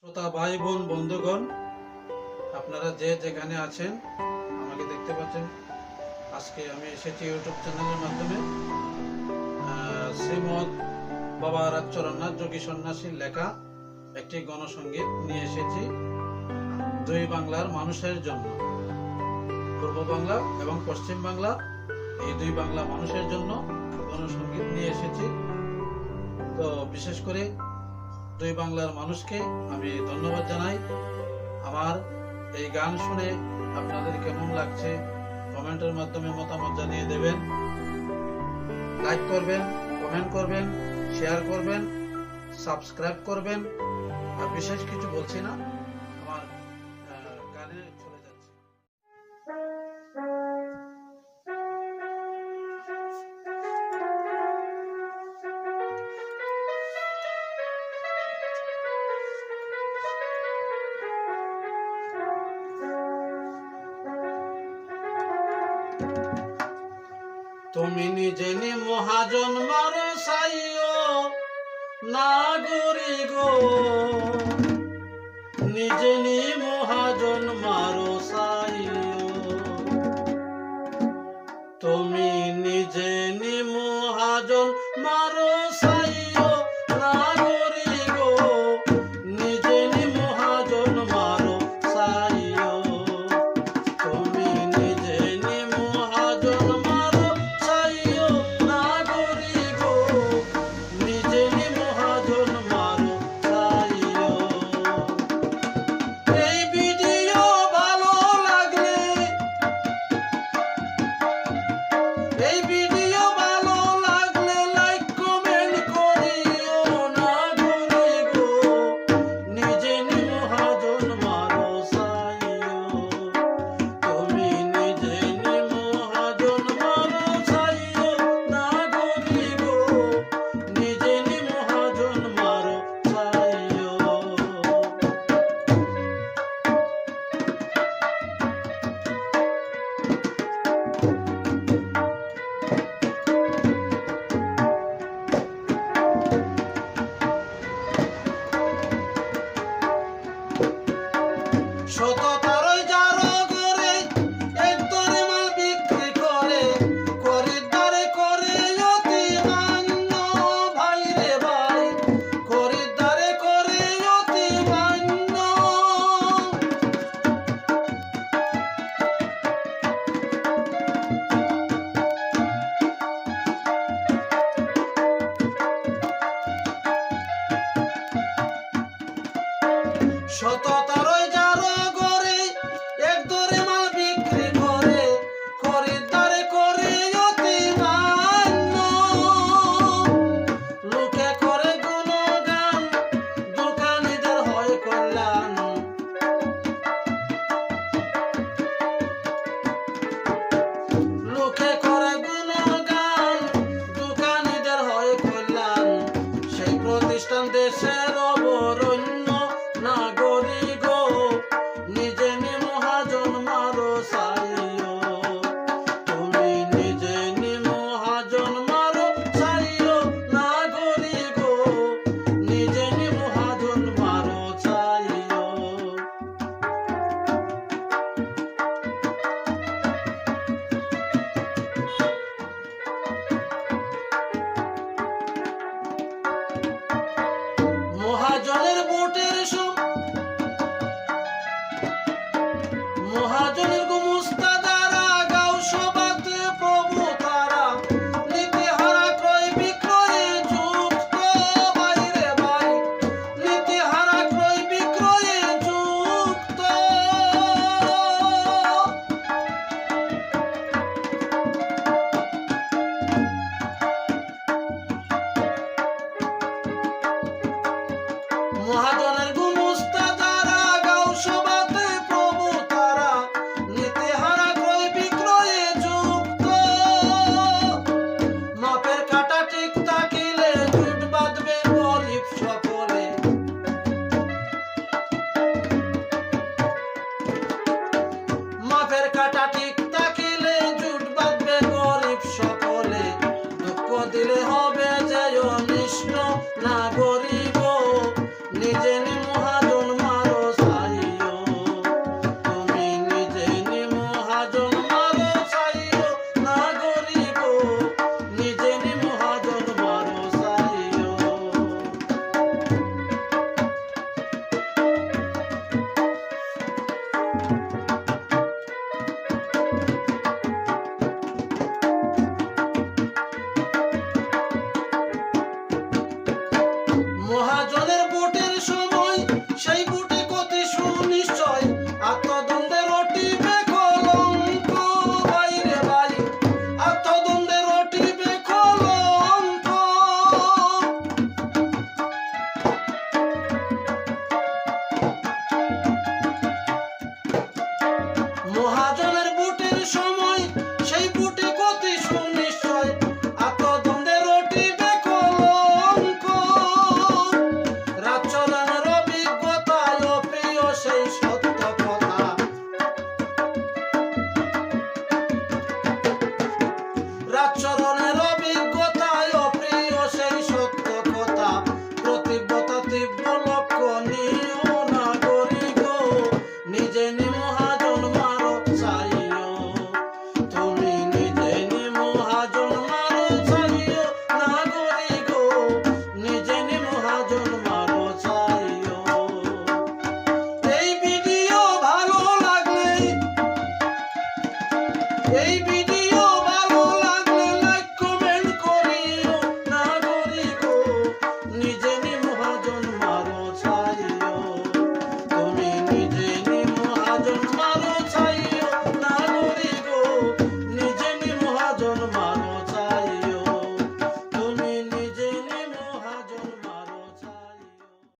শ্রোতা ভাই বোন বন্ধুগণ, আপনারা যে যেখানে আছেন আমাকে দেখতে পাচ্ছেন। আজকে আমি এসেছি ইউটিউব চ্যানেলের মাধ্যমে শ্রীমৎ বাবা রাজচরণনাথ যোগী সন্ন্যাসীর লেখা একটি গণসঙ্গীত নিয়ে এসেছি দুই বাংলার মানুষের জন্য। পূর্ব বাংলা এবং পশ্চিম বাংলা, এই দুই বাংলা মানুষের জন্য গণসঙ্গীত নিয়ে এসেছি। তো বিশেষ করে দুই বাংলার মানুষকে আমি ধন্যবাদ জানাই। আমার এই গান শুনে আপনাদের কেমন লাগছে কমেন্টের মাধ্যমে মতামত জানিয়ে দেবেন। লাইক করবেন, কমেন্ট করবেন, শেয়ার করবেন, সাবস্ক্রাইব করবেন। আর বিশেষ কিছু বলছি না, আমার গানে চলে যাচ্ছে। তুমি নিজে নি মহাজন মারো সাইও নাগরি গো, নিজে নি মহাজন মারো সাইও। তুমি নিজে নি মহাজন মারো সাইও নাগরি গো, নিজে নি মহাজন মারো সাইও। তুমি নিজে নি মহাজন মারো সাইও নাগরি গো, নিজে নি মহাজন মারো সাইও। এই ভিডিও ভালো লাগলে, এই ভিডিও ভালো লাগলে লাইক কমেন্ট করিও নাগরি গো, নিজে নি মহাজন মারো সাইও। তুমি নিজে নি মহাজন মারো সাইও নাগরি গো, নিজে নি মহাজন মারো সাইও। সততারই যারো করে একদরে মাল বিক্রি করে, খরিদ্দারে করে অতি মান্য ভাই রে ভাই, খরিদ্দারে করে অতি মান্য। সততারই যারো করে একদরে মাল বিক্রি করে, খরিদ্দারে করে অতি মান্য। লোকে করে গুণগান, দোকানিদের হয় কল্যাণ। লোকে করে গুণগান, দোকানিদের হয় কল্যাণ। সেই প্রতিষ্ঠান দেশের অবরণ্য নাগরি গো, কনিও নাগরিক নিজে নি মহাজন মারো চাইও, তুমি নিজে নি মহাজন মারো চাইও, নাগরিক নিজে নি মহাজন মারো চাইও। এই ভিডিও ভালো লাগলে এই